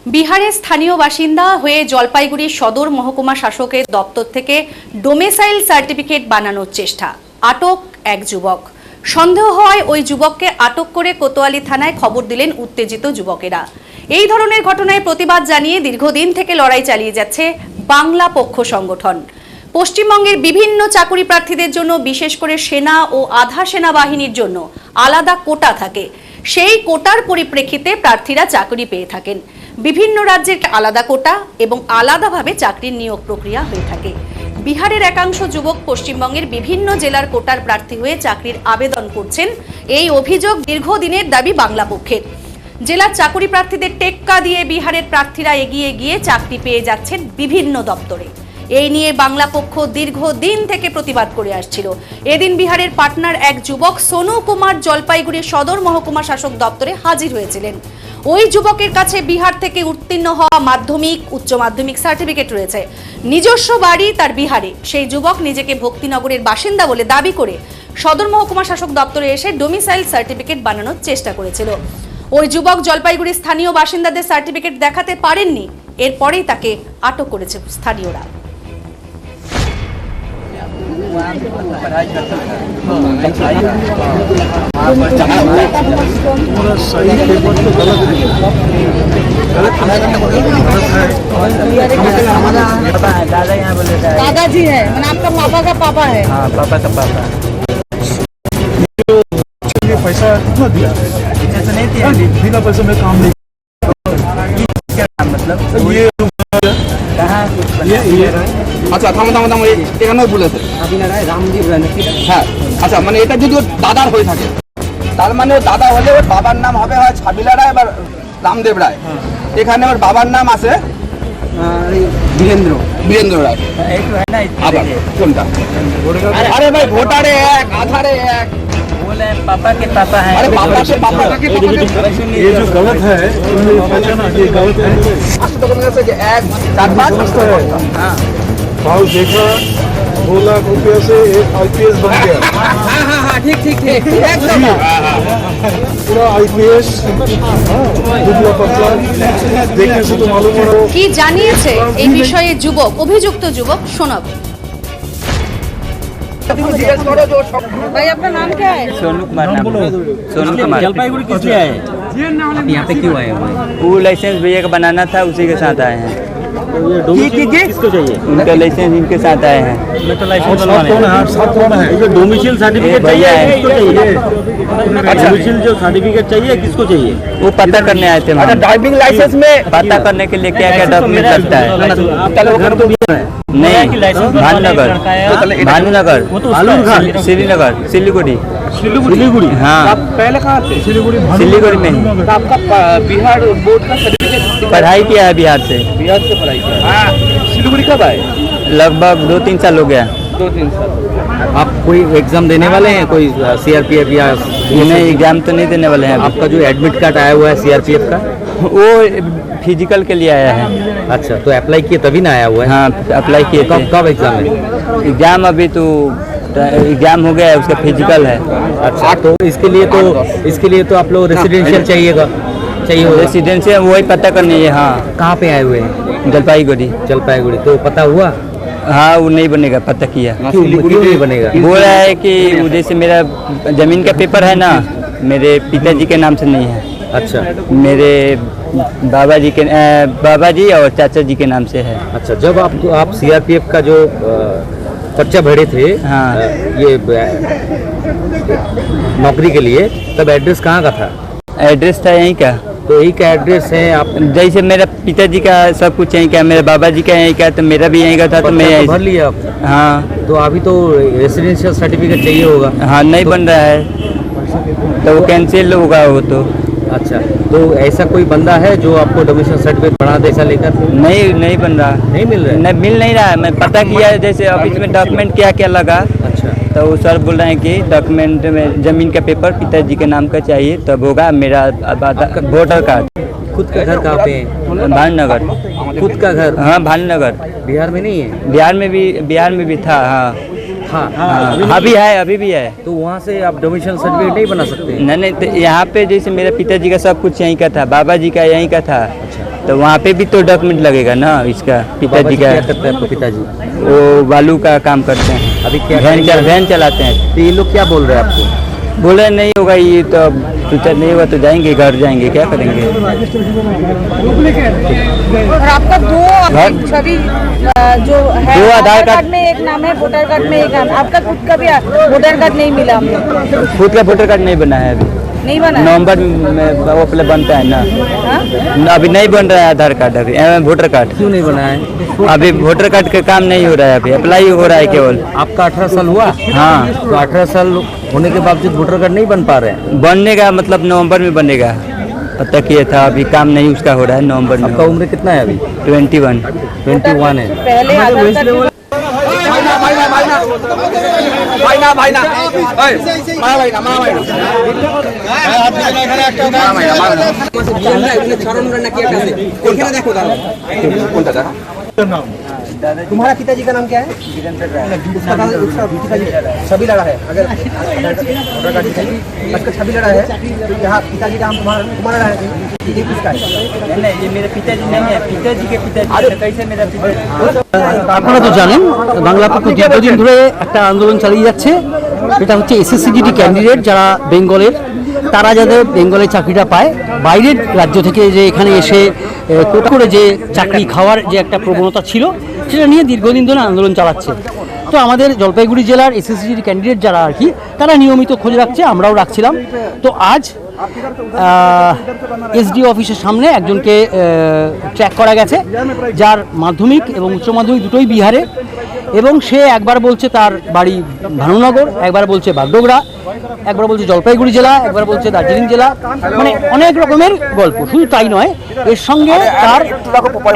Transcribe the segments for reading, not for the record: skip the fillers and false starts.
বিহারের স্থানীয় বাসিন্দা হয়ে জলপাইগুড়ি সদর মহকুমা শাসকের দপ্তর থেকে ডোমিসাইল সার্টিফিকেট বানানোর চেষ্টা, আটক এক যুবক। সন্দেহ হয় ওই যুবককে আটক করে কোতোয়ালি থানায় খবর দিলেন উত্তেজিত যুবকেরা। এই ধরনের ঘটনায় প্রতিবাদ জানিয়ে দীর্ঘদিন থেকে লড়াই চালিয়ে যাচ্ছে বাংলা পক্ষ সংগঠন। পশ্চিমবঙ্গের বিভিন্ন চাকরি প্রার্থীদের জন্য, বিশেষ করে সেনা ও আধা সেনাবাহিনীর জন্য আলাদা কোটা থাকে। সেই কোটার পরিপ্রেক্ষিতে প্রার্থীরা চাকরি পেয়ে থাকেন। বিভিন্ন রাজ্যের আলাদা কোটা এবং আলাদাভাবে চাকরির নিয়োগ প্রক্রিয়া হয়ে থাকে। বিহারের একাংশ যুবক পশ্চিমবঙ্গের বিভিন্ন জেলার কোটার প্রার্থী হয়ে চাকরির আবেদন করছেন। এই অভিযোগ দীর্ঘদিনের দাবি বাংলা পক্ষের। জেলার চাকরি প্রার্থীদের টেক্কা দিয়ে বিহারের প্রার্থীরা এগিয়ে গিয়ে চাকরি পেয়ে যাচ্ছেন বিভিন্ন দপ্তরে। এই নিয়ে বাংলা পক্ষ দীর্ঘদিন থেকে প্রতিবাদ করে আসছিল। এদিন বিহারের পাটনার এক যুবক সোনু কুমার জলপাইগুড়ি সদর মহকুমা শাসক দপ্তরে হাজির হয়েছিলেন। ওই যুবকের কাছে বিহার থেকে উত্তীর্ণ হওয়া মাধ্যমিক, উচ্চ মাধ্যমিক সার্টিফিকেট রয়েছে। নিজস্ব বাড়ি তার বিহারে। সেই যুবক নিজেকে ভক্তিনগরের বাসিন্দা বলে দাবি করে সদর মহকুমা শাসক দপ্তরে এসে ডোমিসাইল সার্টিফিকেট বানানোর চেষ্টা করেছিল। ওই যুবক জলপাইগুড়ির স্থানীয় বাসিন্দাদের সার্টিফিকেট দেখাতে পারেননি। এরপরেই তাকে আটক করেছে স্থানীয়রা। दादाजी है, मैंने आपका पापा का पापा है। हाँ, पापा का पापा। पैसा कितना दिया? पैसा नहीं दिया, बिना पैसे में काम नहीं। क्या मतलब ये कहाँ ये আচ্ছা থামো থামো থামো, এখানেও বলেছে रामदीप হ্যাঁ। আচ্ছা মানে এটা যদি ওর দাদার হয়ে থাকে, তার মানে ওর দাদা হলে ওর বাবার নাম হবে হয় ছাবিলা রায় বা রামদেব রায়। এখানে ওর বাবার নাম আছে वीरेंद्र বীরেন্দ্র রায়। एक तो है ना আবার কোনটা? আরে ভাই ভোটারে এক, আধারে এক। बोले पापा के पापा है। अरे पापा के पापा के ये जो गलत है, ये गलत है। আসলে তো বলেছে যে এক 4 5 हाँ। भाव देखा 2 लाख रुपया से एक IPS बन गया। हाँ ठीक ठीक ठीक एकदम पूरा IPS दुबला पतला देखने से तो मालूम हो। কি জানিয়েছে এই বিষয়ে যুবক, অভিযুক্ত যুবক শোনাব। জিজ্ঞেস করো যে भाई आपका नाम क्या है? सोनू कुमार नाम है। सोनू कुमार जलपाईगुड़ी किस लिए आए? आप यहाँ पे क्यों आए हुए हैं? वो लाइसेंस भैया का बनाना था, उसी के साथ आए हैं। ये डोमिसाइल किसको चाहिए? उनका लाइसेंस इनके साथ आए हैं। मैं तो लाइसेंस साथ कौन है? साथ कौन है? ये डोमिसाइल सर्टिफिकेट भैया चाहिए है। किसको चाहिए? डोमिसाइल जो सर्टिफिकेट चाहिए किसको चाहिए? वो पता करने आए थे वहाँ। ड्राइविंग लाइसेंस में पता करने के लिए क्या क्या डॉक्यूमेंट लगता है। आपका घर तो बिहार है। नहीं, भानुनगर, भानुनगर, श्रीनगर, सिलीगुड़ी। सिलीगुड़ी। हाँ, आप पहले कहाँ थे? सिलीगुड़ी में ही आपका बिहार बोर्ड का सर्टिफिकेट पढ़ाई किया है बिहार से। बिहार से पढ़ाई किया। हाँ सिलीगुड़ी कब आए? लगभग 2-3 साल हो गया। 2-3 साल। आप कोई एग्जाम देने वाले हैं, कोई सीआरपीएफ या नहीं, एग्जाम तो नहीं देने वाले हैं अभी। आपका जो एडमिट कार्ड आया हुआ है सीआरपीएफ का, वो फिजिकल के लिए आया है। अच्छा तो अप्लाई किए तभी ना आया हुआ है? हाँ, अप्लाई किए थे। कब एग्जाम है? एग्जाम अभी तो एग्जाम हो गया है, उसका फिजिकल है। अच्छा तो इसके लिए तो आप लोग रेसिडेंशियल चाहिए होगा। रेसिडेंशियल वही पता करनी है। हाँ, कहाँ पे आए हुए हैं? जलपाईगुड़ी। तो पता हुआ? हाँ, वो नहीं बनेगा, पता किया। क्यों नहीं बनेगा? बोल रहा है कि जैसे मेरा जमीन का पेपर है ना, मेरे पिताजी के नाम से नहीं है। अच्छा मेरे बाबा जी और चाचा जी के नाम से है। अच्छा जब आप सीआरपीएफ का जो पर्चा भरे थे, हाँ। ये नौकरी के लिए, तब एड्रेस कहाँ का था? एड्रेस था यहीं का। तो यही का एड्रेस है आप? जैसे मेरा पिताजी का सब कुछ यहीं का, मेरे बाबा जी का यहीं का, तो मेरा भी यहीं का था, तो मैं पर्चा यहीं तो भर लिया आप? हाँ। तो अभी तो रेसिडेंशियल सर्टिफिकेट चाहिए होगा। हाँ, नहीं बन रहा है, तो वो कैंसिल होगा वो तो। अच्छा तो ऐसा कोई बंदा है जो आपको डोमिसाइल सर्टिफिकेट बना दे ऐसा लेकर? नहीं बन रहा। नहीं मिल रहा है? नहीं, मिल नहीं रहा है। मैं पता किया है, जैसे ऑफिस में डॉक्यूमेंट क्या क्या लगा, अच्छा तो वो सर बोल रहे हैं कि डॉक्यूमेंट में जमीन का पेपर पिताजी के नाम का चाहिए, तब होगा। मेरा वोटर कार्ड। खुद का घर कहाँ पे है? भानुनगर। खुद का घर हाँ, भानुनगर। बिहार में नहीं है? बिहार में भी था। हाँ हाँ अभी भी है। तो वहाँ से आप डोमिसाइल सर्टिफिकेट नहीं बना सकते? नहीं, तो यहाँ पे जैसे मेरे पिताजी का सब कुछ यहीं का था, बाबा जी का यहीं का था। अच्छा तो वहाँ पे भी तो डॉक्यूमेंट लगेगा ना इसका पिताजी का। क्या करते हैं आपके पिताजी? वो बालू का काम करते हैं, अभी क्या वैन चलाते हैं। तो ये लोग क्या बोल रहे हैं आपको? बोले नहीं होगा ये तो, फ्यूचर नहीं होगा तो जाएंगे घर, जाएंगे क्या करेंगे। और आपका दो छवि जो है, दो आधार कार्ड में एक नाम है, वोटर कार्ड में एक नाम। आपका खुद का भी वोटर कार्ड नहीं मिला हमको। खुद का वोटर कार्ड नहीं बना है अभी, नहीं बना है? नवंबर में वो पहले बनता है ना। हाँ? अभी नहीं बन रहा है आधार कार्ड, अभी वोटर कार्ड क्यों नहीं बना है? अभी वोटर कार्ड का काम नहीं हो रहा है, अभी अप्लाई हो रहा है केवल। आपका 18 साल हुआ? हाँ, तो 18 साल होने के बावजूद वोटर कार्ड नहीं बन पा रहे हैं। बनने का मतलब नवंबर में बनेगा, पता किया था, अभी काम नहीं उसका हो रहा है, नवंबर में। आपका उम्र कितना है अभी? 21। 21 है। पहले आधार कार्ड तुम्हारा पिताजी का नाम क्या है? उसका पिताजी छवि लड़ा है। अगर उसका छवि लड़ा है तो यहाँ पिताजी का नाम तुम्हारा है, ये किसका है? नहीं, ये मेरे पिताजी नहीं है, पिताजी के पिताजी। कैसे मेरा पिताजी? আপনারা তো জানেন বাংলা পক্ষ দীর্ঘদিন ধরে একটা আন্দোলন চালিয়ে যাচ্ছে। এটা হচ্ছে এসএসসিজিডি ক্যান্ডিডেট যারা বেঙ্গলের, তারা যাদের বেঙ্গলের চাকরিটা পায়, বাইরের রাজ্য থেকে যে এখানে এসে কোটা করে যে চাকরি খাওয়ার যে একটা প্রবণতা ছিল, সেটা নিয়ে দীর্ঘদিন ধরে আন্দোলন চালাচ্ছে। তো আমাদের জলপাইগুড়ি জেলার এসএসসিজিডি ক্যান্ডিডেট যারা আর কি, তারা নিয়মিত খোঁজ রাখছে, আমরাও রাখছিলাম। তো আজ এসডিও অফিসের সামনে একজনকে ট্র্যাক করা গেছে, যার মাধ্যমিক এবং উচ্চ মাধ্যমিক দুটোই বিহারে, এবং সে একবার বলছে তার বাড়ি ভানুনগর, একবার বলছে বাগডোগরা, একবার বলছে জলপাইগুড়ি জেলা, একবার বলছে দার্জিলিং জেলা, মানে অনেক রকমের গল্প। শুধু তাই নয়, এর সঙ্গে তার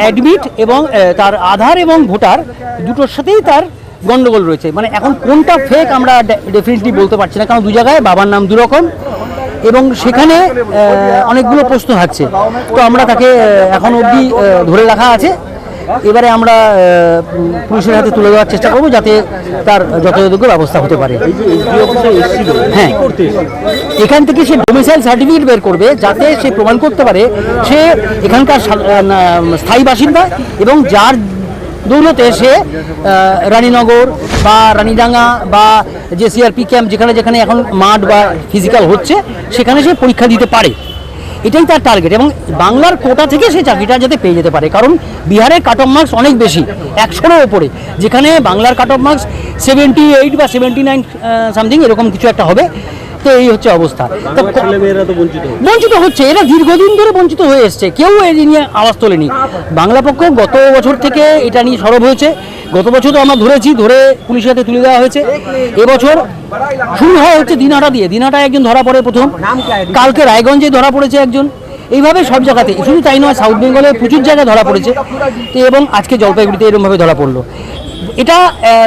অ্যাডমিট এবং তার আধার এবং ভোটার দুটোর সাথেই তার গন্ডগোল রয়েছে। মানে এখন কোনটা ফেক আমরা ডেফিনেটলি বলতে পারছি না, কারণ দু জায়গায় বাবার নাম দুরকম এবং সেখানে অনেকগুলো প্রশ্ন থাকছে। তো আমরা তাকে এখন অবধি ধরে রাখা আছে। এবারে আমরা পুলিশের হাতে তুলে দেওয়ার চেষ্টা করব যাতে তার যথাযোগ্য ব্যবস্থা হতে পারে। হ্যাঁ, এখান থেকে সে ডোমিসাইল সার্টিফিকেট বের করবে যাতে সে প্রমাণ করতে পারে সে এখানকার স্থায়ী বাসিন্দা, এবং যার দৌলতে সে রানীনগর বা রানীডাঙ্গা বা যে সিআরপি ক্যাম্প যেখানে যেখানে এখন মাঠ বা ফিজিক্যাল হচ্ছে সেখানে সে পরীক্ষা দিতে পারে। এটাই তার টার্গেট, এবং বাংলার কোটা থেকে সে চাকরিটা যাতে পেয়ে যেতে পারে। কারণ বিহারের কাট অফ মার্কস অনেক বেশি, 100-এর ওপরে, যেখানে বাংলার কাট অফ মার্কস 78 বা 79 সামথিং এরকম কিছু একটা হবে। তো এই হচ্ছে অবস্থা। ছেলেমেয়েরা তো বঞ্চিত হচ্ছে, এরা দীর্ঘদিন ধরে বঞ্চিত হয়ে এসছে, কেউ এই নিয়ে আওয়াজ তোলেনি। বাংলা পক্ষ গত বছর থেকে এটা নিয়ে সরব হয়েছে। গত বছর তো আমরা ধরে পুলিশের হাতে তুলে দেওয়া হয়েছে। এবছর শুরু হয় হচ্ছে দিনহাটা দিয়ে। দিনহাটায় একজন ধরা পড়ে প্রথম, কালকে রায়গঞ্জে ধরা পড়েছে একজন, এইভাবে সব জায়গাতে। শুধু তাই নয়, সাউথ বেঙ্গলে প্রচুর জায়গায় ধরা পড়েছে, তো এবং আজকে জলপাইগুড়িতে এরকমভাবে ধরা পড়লো। এটা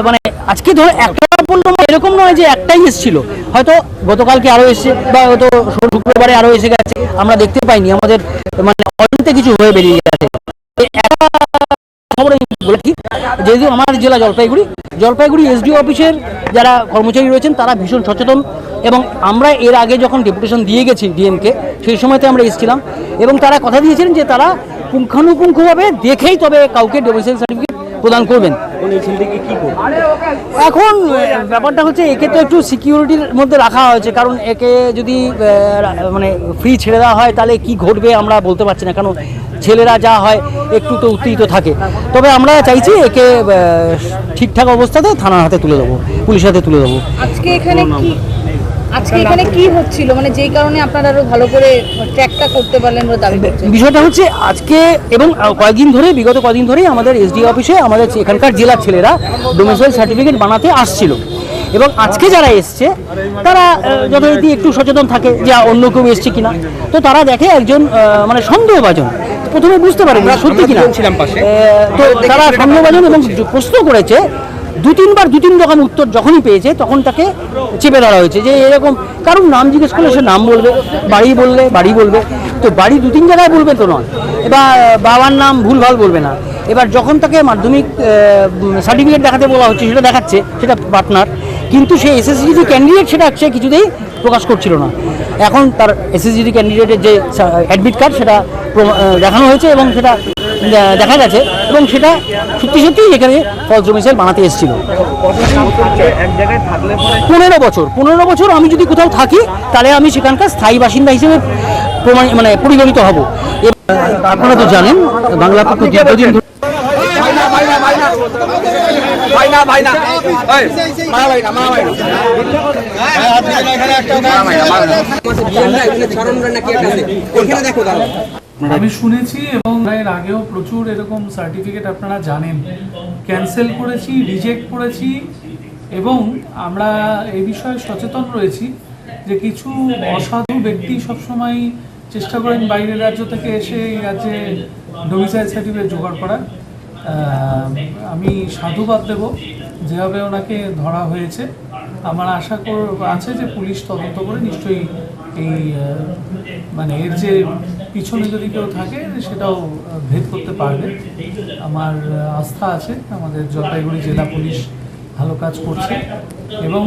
মানে আজকে ধরে একটা পড়লো এরকম নয় যে একটাই এসেছিল, হয়তো গতকালকে আরও এসছে বা হয়তো শুক্রবারে আরও এসে গেছে, আমরা দেখতে পাইনি, আমাদের মানে অজান্তে কিছু হয়ে বেরিয়ে গেছে। যেহেতু আমার জেলা জলপাইগুড়ি এসডিও অফিসের যারা কর্মচারী রয়েছেন তারা ভীষণ সচেতন, এবং আমরা এর আগে যখন ডেপুটেশন দিয়ে গেছি ডিএমকে, সেই সময়তে আমরা এসেছিলাম, এবং তারা কথা দিয়েছিলেন যে তারা পুঙ্খানুপুঙ্খভাবে দেখেই তবে কাউকে ডোমিসাইল সার্টিফিকেট প্রদান করবেন। এখন ব্যাপারটা হচ্ছে একে তো একটু সিকিউরিটির মধ্যে রাখা হয়েছে, কারণ একে যদি মানে ফ্রি ছেড়ে দেওয়া হয় তাহলে কি ঘটবে আমরা বলতে পারছি না, কারণ ছেলেরা যা হয় একটু তো উত্তেজিত থাকে। তবে আমরা চাইছি একে ঠিকঠাক অবস্থাতে থানার হাতে তুলে দেবো, পুলিশের হাতে তুলে দেবো। আজকে এখানে কি হচ্ছিল, মানে যেই কারণে আপনারা আরো ভালো করে ট্র্যাকটা করতে পারলেন বলে দাবি করছেন? বিষয়টা হচ্ছে আজকে এবং বিগত কয়েকদিন ধরেই আমাদের এসডিও অফিসে আমাদের এখানকার জেলার ছেলেরা ডোমিসাইল সার্টিফিকেট বানাতে আসছিল, এবং আজকে যারা এসছে তারা যথারীতি একটু সচেতন থাকে যে অন্য কেউ এসছে কিনা। তো তারা দেখে একজন মানে সন্দেহভাজন, প্রথমে বুঝতে পারেনি সত্যি কিনা, তো তারা সন্দেহভাজন এবং প্রশ্ন করেছে। 2-3 রকম উত্তর যখনই পেয়েছে তখন তাকে চেপে ধরা হয়েছে যে এরকম, কারণ নাম জিজ্ঞেস করলে সে নাম বলবে, বাড়ি বলবে, তো বাড়ি 2-3 জায়গায় বলবে তো নয়, এবার বাবার নাম ভুলভাল বলবে না। এবার যখন তাকে মাধ্যমিক সার্টিফিকেট দেখাতে বলা হচ্ছে, সেটা দেখাচ্ছে, সেটা পার্টনার, কিন্তু সে এসএসসিজি ক্যান্ডিডেট সেটা সে কিছুতেই প্রকাশ করছিল না। এখন তার এসএসসিজি ক্যান্ডিডেটের যে অ্যাডমিট কার্ড সেটা দেখানো হয়েছে এবং সেটা দেখা গেছে এবং সেটা সত্যি সত্যিই এখানে ফলস ডোমিসাইল বানাতে এসেছিল। 15 বছর আমি যদি কোথাও থাকি তাহলে আমি সেখানকার স্থায়ী বাসিন্দা হিসেবে পরিগণিত হব। আপনারা তো জানেন বাংলা পক্ষ দীর্ঘদিন ধরে আমি শুনেছি এবং এর আগেও প্রচুর এরকম সার্টিফিকেট আপনারা জানেন ক্যান্সেল করেছি, রিজেক্ট করেছি এবং আমরা এই বিষয়ে সচেতন রয়েছি যে কিছু অসাধু ব্যক্তি সবসময় চেষ্টা করেন বাইরের রাজ্য থেকে এসে এই রাজ্যে ডোমিসাইল সার্টিফিকেট জোগাড় করার। আমি সাধুবাদ দেব যেভাবে ওনাকে ধরা হয়েছে। আমার আশা আছে যে পুলিশ তদন্ত করে নিশ্চয়ই এই এর যে পিছনে যদি কেউ থাকে সেটাও ভেদ করতে পারবে। আমার আস্থা আছে আমাদের জলপাইগুড়ি জেলা পুলিশ ভালো কাজ করছে এবং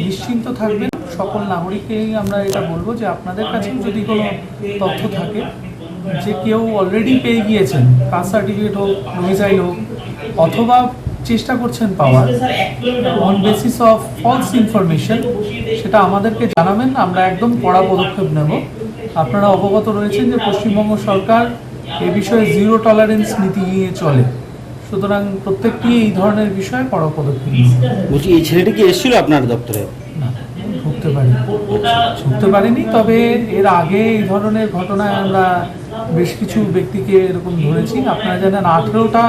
নিশ্চিন্ত থাকবেন সকল নাগরিককেই আমরা এটা বলবো যে আপনাদের কাছেও যদি কোনো তথ্য থাকে যে কেউ অলরেডি পেয়ে গিয়েছেন, কাস্ট সার্টিফিকেট হোক, ডোমিসাইল হোক, অথবা চেষ্টা করছেন পাওয়ার on basis of false information, সেটা আমাদেরকে জানাবেন। আমরা একদম কড়া পদক্ষেপ নেব। আপনারা অবগত রয়েছেন যে পশ্চিমবঙ্গ সরকার এ বিষয়ে জিরো টলারেন্স নীতি নিয়ে চলে, সুতরাং প্রত্যেকটি এই ধরনের বিষয়ে কড়া পদক্ষেপ নেবে। বলছি এই ছেলেটি কি এসেছিল আপনার দপ্তরে? না, ঢুকতে পারিনি, তবে এর আগে এই ধরনের ঘটনায় আমরা বেশ কিছু ব্যক্তিকে এরকম ধরেছি। আপনারা জানেন 18টা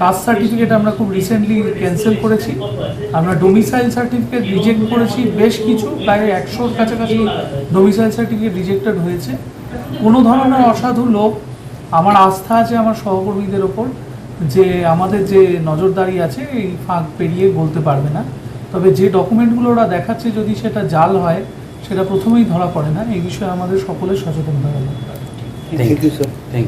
কাস্ট সার্টিফিকেট আমরা খুব রিসেন্টলি ক্যান্সেল করেছি। আমরা ডোমিসাইল সার্টিফিকেট রিজেক্ট করেছি বেশ কিছু, প্রায় 100-র কাছাকাছি ডোমিসাইল সার্টিফিকেট রিজেক্টেড হয়েছে। কোনো ধরনের অসাধু লোক, আমার আস্থা আছে আমার সহকর্মীদের ওপর যে আমাদের যে নজরদারি আছে এই ফাঁক পেরিয়ে বলতে পারবে না। তবে যে ডকুমেন্টগুলো ওরা দেখাচ্ছে যদি সেটা জাল হয় সেটা প্রথমেই ধরা পড়ে না। এই বিষয়ে আমাদের সকলের সচেতন হতে হবে। Thank you sir. Thank you.